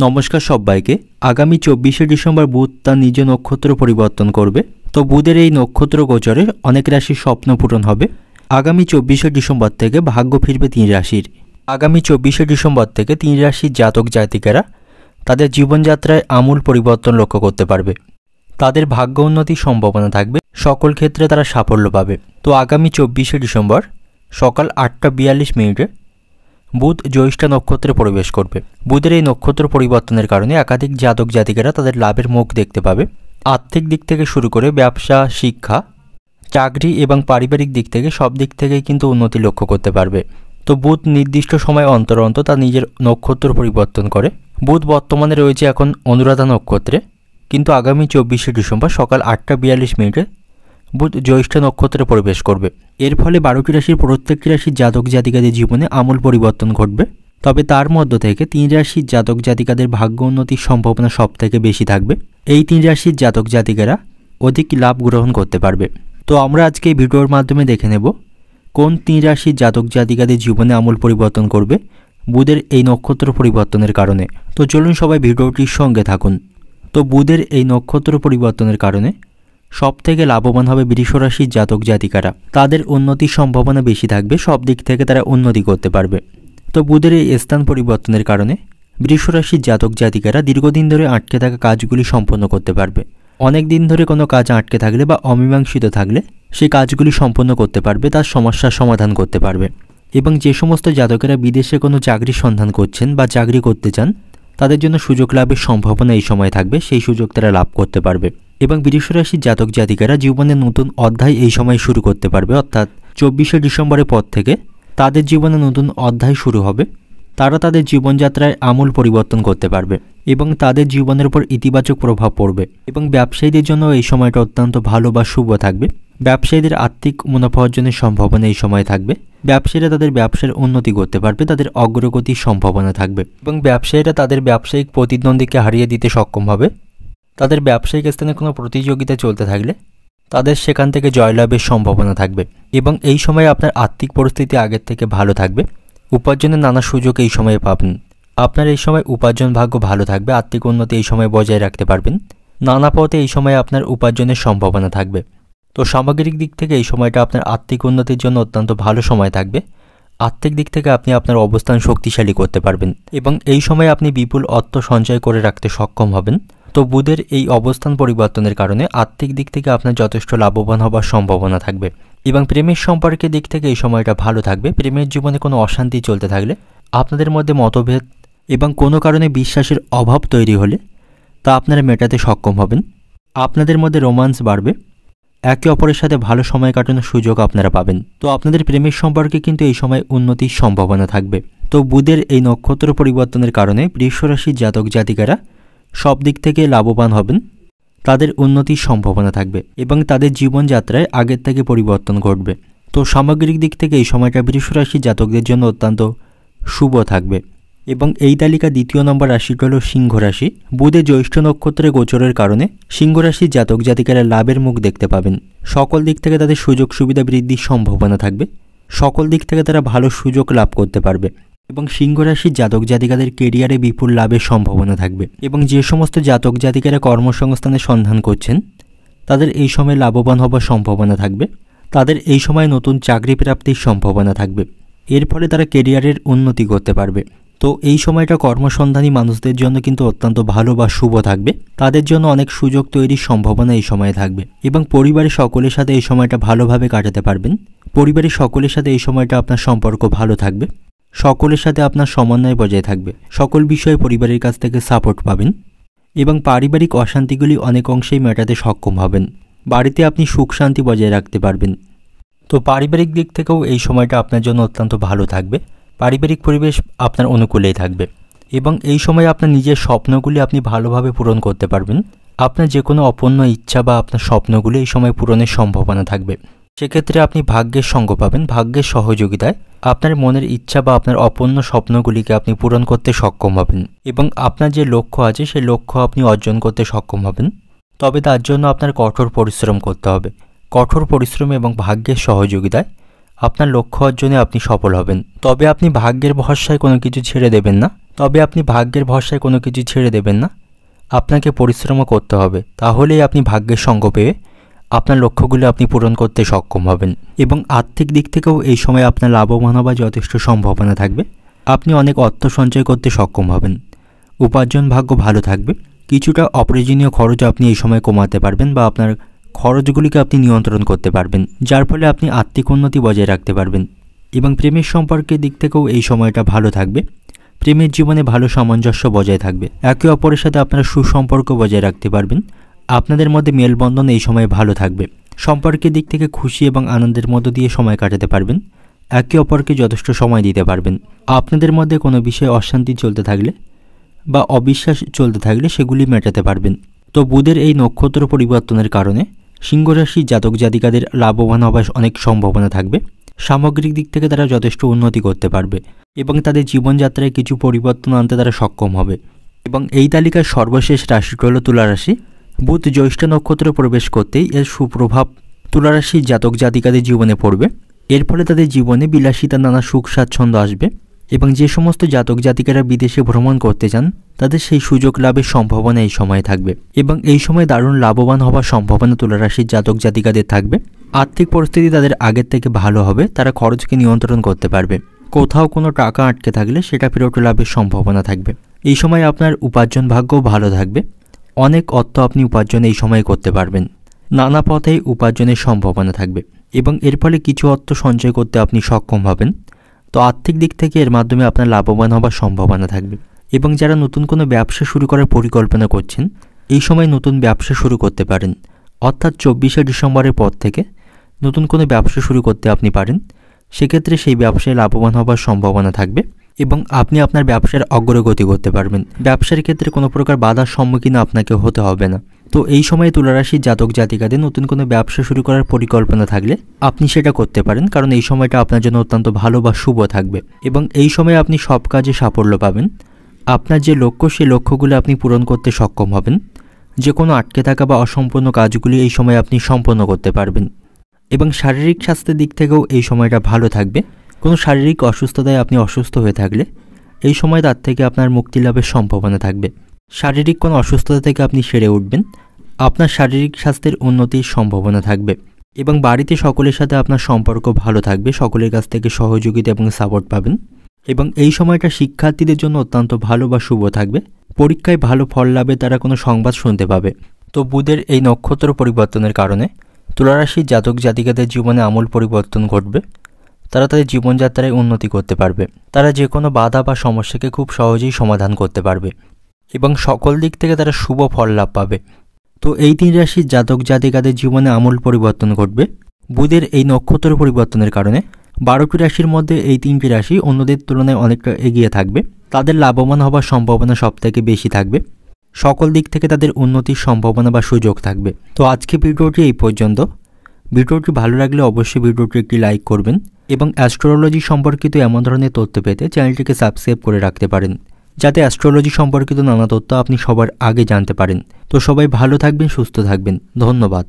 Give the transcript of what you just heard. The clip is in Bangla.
নমস্কার সবাইকে। আগামী 24শে ডিসেম্বর বুধ তার নিজ নক্ষত্র পরিবর্তন করবে। তো বুধের এই নক্ষত্র গোচরে অনেক রাশির স্বপ্ন পূরণ হবে। আগামী 24শে ডিসেম্বর থেকে ভাগ্য ফিরবে 3 রাশির। আগামী 24শে ডিসেম্বর থেকে 3 রাশির জাতক জাতিকারা তাদের জীবনযাত্রায় আমূল পরিবর্তন লক্ষ্য করতে পারবে। তাদের ভাগ্য উন্নতির সম্ভাবনা থাকবে, সকল ক্ষেত্রে তারা সাফল্য পাবে। তো আগামী 24শে ডিসেম্বর সকাল 8টা 42 মিনিটে বুধ জ্যৈষ্ঠ নক্ষত্রে প্রবেশ করবে। বুধের এই নক্ষত্র পরিবর্তনের কারণে একাধিক জাতক জাতিকারা তাদের লাভের মুখ দেখতে পাবে। আর্থিক দিক থেকে শুরু করে ব্যবসা, শিক্ষা, চাকরি এবং পারিবারিক দিক থেকে সব দিক থেকেই কিন্তু উন্নতি লক্ষ্য করতে পারবে। তো বুধ নির্দিষ্ট সময় অন্তর অন্তর তার নিজের নক্ষত্র পরিবর্তন করে। বুধ বর্তমানে রয়েছে এখন অনুরাধা নক্ষত্রে, কিন্তু আগামী 24শে ডিসেম্বর সকাল 8টা 42 মিনিটে বুধ জ্যৈষ্ঠ নক্ষত্রে প্রবেশ করবে। এর ফলে 12টি রাশির প্রত্যেকটি রাশির জাতক জাতিকাদের জীবনে আমূল পরিবর্তন ঘটবে। তবে তার মধ্য থেকে 3 রাশির জাতক জাতিকাদের ভাগ্য উন্নতির সম্ভাবনা সব থেকে বেশি থাকবে। এই 3 রাশির জাতক জাতিকারা অধিক লাভ গ্রহণ করতে পারবে। তো আমরা আজকে এই ভিডিওর মাধ্যমে দেখে নেব কোন 3 রাশির জাতক জাতিকাদের জীবনে আমূল পরিবর্তন করবে বুধের এই নক্ষত্র পরিবর্তনের কারণে। তো চলুন সবাই ভিডিওটির সঙ্গে থাকুন। তো বুধের এই নক্ষত্র পরিবর্তনের কারণে সব থেকে লাভবান হবে বৃষ রাশির জাতক জাতিকারা। তাদের উন্নতির সম্ভাবনা বেশি থাকবে, সব দিক থেকে তারা উন্নতি করতে পারবে। তো বুধের এই স্থান পরিবর্তনের কারণে বৃষ রাশির জাতক জাতিকারা দীর্ঘদিন ধরে আটকে থাকা কাজগুলি সম্পন্ন করতে পারবে। অনেক দিন ধরে কোনো কাজ আটকে থাকলে বা অমীমাংসিত থাকলে সেই কাজগুলি সম্পন্ন করতে পারবে, তার সমস্যার সমাধান করতে পারবে। এবং যে সমস্ত জাতকেরা বিদেশে কোনো চাকরির সন্ধান করছেন বা চাকরি করতে চান, তাদের জন্য সুযোগ লাভের সম্ভাবনা এই সময় থাকবে, সেই সুযোগ তারা লাভ করতে পারবে। এবং বৃষ রাশির জাতক জাতিকারা জীবনের নতুন অধ্যায় এই সময় শুরু করতে পারবে, অর্থাৎ 24শে ডিসেম্বরের পর থেকে তাদের জীবনে নতুন অধ্যায় শুরু হবে। তারা তাদের জীবনযাত্রায় আমূল পরিবর্তন করতে পারবে এবং তাদের জীবনের উপর ইতিবাচক প্রভাব পড়বে। এবং ব্যবসায়ীদের জন্য এই সময়টা অত্যন্ত ভালো বা শুভ থাকবে। ব্যবসায়ীদের আর্থিক মুনাফা অর্জনের সম্ভাবনা এই সময় থাকবে। ব্যবসায়ীরা তাদের ব্যবসার উন্নতি করতে পারবে, তাদের অগ্রগতির সম্ভাবনা থাকবে এবং ব্যবসায়ীরা তাদের ব্যবসায়িক প্রতিদ্বন্দ্বীকে হারিয়ে দিতে সক্ষম হবে। তাদের ব্যবসায়িক স্থানে কোনো প্রতিযোগিতা চলতে থাকলে তাদের সেখান থেকে জয়লাভের সম্ভাবনা থাকবে। এবং এই সময়ে আপনার আর্থিক পরিস্থিতি আগের থেকে ভালো থাকবে। উপার্জনের নানা সুযোগ এই সময়ে পাবেন। আপনার এই সময় উপার্জন ভাগ্য ভালো থাকবে, আর্থিক উন্নতি এই সময় বজায় রাখতে পারবেন। নানা পথে এই সময়ে আপনার উপার্জনের সম্ভাবনা থাকবে। তো সামগ্রিক দিক থেকে এই সময়টা আপনার আর্থিক উন্নতির জন্য অত্যন্ত ভালো সময় থাকবে। আর্থিক দিক থেকে আপনি আপনার অবস্থান শক্তিশালী করতে পারবেন এবং এই সময় আপনি বিপুল অর্থ সঞ্চয় করে রাখতে সক্ষম হবেন। তো বুধের এই অবস্থান পরিবর্তনের কারণে আর্থিক দিক থেকে আপনার যথেষ্ট লাভবান হবার সম্ভাবনা থাকবে। এবং প্রেমের সম্পর্কের দিক থেকে এই সময়টা ভালো থাকবে। প্রেমের জীবনে কোনো অশান্তি চলতে থাকলে, আপনাদের মধ্যে মতভেদ এবং কোনো কারণে বিশ্বাসের অভাব তৈরি হলে তা আপনারা মেটাতে সক্ষম হবেন। আপনাদের মধ্যে রোমান্স বাড়বে, একে অপরের সাথে ভালো সময় কাটানোর সুযোগ আপনারা পাবেন। তো আপনাদের প্রেমের সম্পর্কে কিন্তু এই সময় উন্নতির সম্ভাবনা থাকবে। তো বুধের এই নক্ষত্র পরিবর্তনের কারণে বৃষ রাশির জাতক জাতিকারা সব দিক থেকে লাভবান হবেন, তাদের উন্নতির সম্ভাবনা থাকবে এবং তাদের জীবনযাত্রায় আগের থেকে পরিবর্তন ঘটবে। তো সামগ্রিক দিক থেকে এই সময়টা বৃষ রাশির জাতকদের জন্য অত্যন্ত শুভ থাকবে। এবং এই তালিকা 2 নম্বর রাশিটি হল সিংহ রাশি। বুধের জ্যৈষ্ঠ নক্ষত্রে গোচরের কারণে সিংহ রাশির জাতক জাতিকারা লাভের মুখ দেখতে পাবেন। সকল দিক থেকে তাদের সুযোগ সুবিধা বৃদ্ধির সম্ভাবনা থাকবে, সকল দিক থেকে তারা ভালো সুযোগ লাভ করতে পারবে। এবং সিংহ রাশির জাতক জাতিকাদের কেরিয়ারে বিপুল লাভের সম্ভাবনা থাকবে। এবং যে সমস্ত জাতক জাতিকারা কর্মসংস্থানের সন্ধান করছেন, তাদের এই সময় লাভবান হবার সম্ভাবনা থাকবে। তাদের এই সময় নতুন চাকরি প্রাপ্তির সম্ভাবনা থাকবে। এর ফলে তারা কেরিয়ারের উন্নতি করতে পারবে। তো এই সময়টা কর্মসন্ধানী মানুষদের জন্য কিন্তু অত্যন্ত ভালো বা শুভ থাকবে। তাদের জন্য অনেক সুযোগ তৈরির সম্ভাবনা এই সময়ে থাকবে। এবং পরিবারের সকলের সাথে এই সময়টা ভালোভাবে কাটাতে পারবেন। পরিবারের সকলের সাথে এই সময়টা আপনার সম্পর্ক ভালো থাকবে, সকলের সাথে আপনার সমন্বয় বজায় থাকবে, সকল বিষয়ে পরিবারের কাছ থেকে সাপোর্ট পাবেন এবং পারিবারিক অশান্তিগুলি অনেক অংশেই মেটাতে সক্ষম হবেন। বাড়িতে আপনি সুখ শান্তি বজায় রাখতে পারবেন। তো পারিবারিক দিক থেকেও এই সময়টা আপনার জন্য অত্যন্ত ভালো থাকবে। পারিবারিক পরিবেশ আপনার অনুকূলেই থাকবে এবং এই সময় আপনার নিজের স্বপ্নগুলি আপনি ভালোভাবে পূরণ করতে পারবেন। আপনার যে কোনো অপূর্ণ ইচ্ছা বা আপনার স্বপ্নগুলি এই সময় পূরণের সম্ভাবনা থাকবে। সেক্ষেত্রে আপনি ভাগ্যের সঙ্গ পাবেন। ভাগ্যের সহযোগিতায় আপনার মনের ইচ্ছা বা আপনার অপূর্ণ স্বপ্নগুলিকে আপনি পূরণ করতে সক্ষম হবেন এবং আপনার যে লক্ষ্য আছে সেই লক্ষ্য আপনি অর্জন করতে সক্ষম হবেন। তবে তার জন্য আপনার কঠোর পরিশ্রম করতে হবে। কঠোর পরিশ্রম এবং ভাগ্যের সহযোগিতায় আপনার লক্ষ্য অর্জনে আপনি সফল হবেন। তবে আপনি ভাগ্যের ভরসায় কোনো কিছু ছেড়ে দেবেন না। তবে আপনি ভাগ্যের ভরসায় কোনো কিছু ছেড়ে দেবেন না, আপনাকে পরিশ্রমও করতে হবে, তাহলেই আপনি ভাগ্যের সঙ্গ পেয়ে আপনার লক্ষ্যগুলো আপনি পূরণ করতে সক্ষম হবেন। এবং আর্থিক দিক থেকেও এই সময় আপনার লাভবান হবার যথেষ্ট সম্ভাবনা থাকবে। আপনি অনেক অর্থ সঞ্চয় করতে সক্ষম হবেন। উপার্জন ভাগ্য ভালো থাকবে। কিছুটা অপ্রয়োজনীয় খরচ আপনি এই সময় কমাতে পারবেন বা আপনার খরচগুলিকে আপনি নিয়ন্ত্রণ করতে পারবেন, যার ফলে আপনি আর্থিক উন্নতি বজায় রাখতে পারবেন। এবং প্রেমের সম্পর্কের দিক থেকেও এই সময়টা ভালো থাকবে। প্রেমের জীবনে ভালো সামঞ্জস্য বজায় থাকবে। একে অপরের সাথে আপনারা সুসম্পর্ক বজায় রাখতে পারবেন। আপনাদের মধ্যে মেলবন্ধন এই সময় ভালো থাকবে। সম্পর্কের দিক থেকে খুশি এবং আনন্দের মধ্য দিয়ে সময় কাটাতে পারবেন। একে অপরকে যথেষ্ট সময় দিতে পারবেন। আপনাদের মধ্যে কোনো বিষয়ে অশান্তি চলতে থাকলে বা অবিশ্বাস চলতে থাকলে সেগুলি মেটাতে পারবেন। তো বুধের এই নক্ষত্র পরিবর্তনের কারণে সিংহ রাশির জাতক জাতিকাদের লাভবান হবার অনেক সম্ভাবনা থাকবে। সামগ্রিক দিক থেকে তারা যথেষ্ট উন্নতি করতে পারবে এবং তাদের জীবনযাত্রায় কিছু পরিবর্তন আনতে তারা সক্ষম হবে। এবং এই তালিকার সর্বশেষ রাশিটি হল তুলা রাশি। বুধ জ্যৈষ্ঠ নক্ষত্রে প্রবেশ করতেই এর সুপ্রভাব তুলা রাশির জাতক জাতিকাদের জীবনে পড়বে। এর ফলে তাদের জীবনে বিলাসিতার নানা সুখ স্বাচ্ছন্দ্য আসবে এবং যে সমস্ত জাতক জাতিকারা বিদেশে ভ্রমণ করতে চান তাদের সেই সুযোগ লাভের সম্ভাবনা এই সময় থাকবে এবং এই সময় দারুণ লাভবান হওয়ার সম্ভাবনা তুলা রাশির জাতক জাতিকাদের থাকবে। আর্থিক পরিস্থিতি তাদের আগের থেকে ভালো হবে। তারা খরচকে নিয়ন্ত্রণ করতে পারবে। কোথাও কোনো টাকা আটকে থাকলে সেটা ফেরত লাভের সম্ভাবনা থাকবে। এই সময় আপনার উপার্জন ভাগ্যও ভালো থাকবে। অনেক অর্থ আপনি উপার্জন এই সময় করতে পারবেন। নানা পথেই উপার্জনের সম্ভাবনা থাকবে এবং এর ফলে কিছু অর্থ সঞ্চয় করতে আপনি সক্ষম হবেন। তো আর্থিক দিক থেকে এর মাধ্যমে আপনার লাভবান হবার সম্ভাবনা থাকবে। এবং যারা নতুন কোনো ব্যবসা শুরু করার পরিকল্পনা করছেন এই সময় নতুন ব্যবসা শুরু করতে পারেন। অর্থাৎ 24শে ডিসেম্বরের পর থেকে নতুন কোনো ব্যবসা শুরু করতে আপনি পারেন। সেক্ষেত্রে সেই ব্যবসায় লাভবান হবার সম্ভাবনা থাকবে এবং আপনি আপনার ব্যবসার অগ্রগতি করতে পারবেন। ব্যবসার ক্ষেত্রে কোনো প্রকার বাধার সম্মুখীন আপনাকে হতে হবে না। তো এই সময়ে তুলা রাশির জাতক জাতিকাদের নতুন কোনো ব্যবসা শুরু করার পরিকল্পনা থাকলে আপনি সেটা করতে পারেন, কারণ এই সময়টা আপনার জন্য অত্যন্ত ভালো বা শুভ থাকবে এবং এই সময়ে আপনি সব কাজে সাফল্য পাবেন। আপনার যে লক্ষ্য সেই লক্ষ্যগুলো আপনি পূরণ করতে সক্ষম হবেন। যে কোনো আটকে থাকা বা অসম্পূর্ণ কাজগুলি এই সময় আপনি সম্পন্ন করতে পারবেন এবং শারীরিক স্বাস্থ্যের দিক থেকেও এই সময়টা ভালো থাকবে। কোনো শারীরিক অসুস্থতায় আপনি অসুস্থ হয়ে থাকলে এই সময় তার থেকে আপনার মুক্তি লাভের সম্ভাবনা থাকবে। শারীরিক কোনো অসুস্থতা থেকে আপনি সেরে উঠবেন। আপনার শারীরিক স্বাস্থ্যের উন্নতির সম্ভাবনা থাকবে এবং বাড়িতে সকলের সাথে আপনার সম্পর্ক ভালো থাকবে। সকলের কাছ থেকে সহযোগিতা এবং সাপোর্ট পাবেন এবং এই সময়টা শিক্ষার্থীদের জন্য অত্যন্ত ভালো বা শুভ থাকবে। পরীক্ষায় ভালো ফল লাভে তারা কোনো সংবাদ শুনতে পাবে। তো বুধের এই নক্ষত্র পরিবর্তনের কারণে তুলা রাশির জাতক জাতিকাদের জীবনে আমূল পরিবর্তন ঘটবে। তারা তাদের জীবনযাত্রায় উন্নতি করতে পারবে। তারা যে কোনো বাধা বা সমস্যাকে খুব সহজেই সমাধান করতে পারবে এবং সকল দিক থেকে তারা শুভ ফল লাভ পাবে। তো এই 3 রাশির জাতক জাতিকাদের জীবনে আমূল পরিবর্তন ঘটবে বুধের এই নক্ষত্র পরিবর্তনের কারণে। 12টি রাশির মধ্যে এই 3টি রাশি অন্যদের তুলনায় অনেকটা এগিয়ে থাকবে। তাদের লাভবান হবার সম্ভাবনা সবথেকে বেশি থাকবে। সকল দিক থেকে তাদের উন্নতির সম্ভাবনা বা সুযোগ থাকবে। তো আজকে ভিডিওটি এই পর্যন্ত। ভিডিওটি ভালো লাগলে অবশ্যই ভিডিওটি একটি লাইক করবেন এবং অ্যাস্ট্রোলজি সম্পর্কিত এমন ধরনের তথ্য পেতে চ্যানেলটিকে সাবস্ক্রাইব করে রাখতে পারেন, যাতে অ্যাস্ট্রোলজি সম্পর্কিত নানা তথ্য আপনি সবার আগে জানতে পারেন। তো সবাই ভালো থাকবেন, সুস্থ থাকবেন। ধন্যবাদ।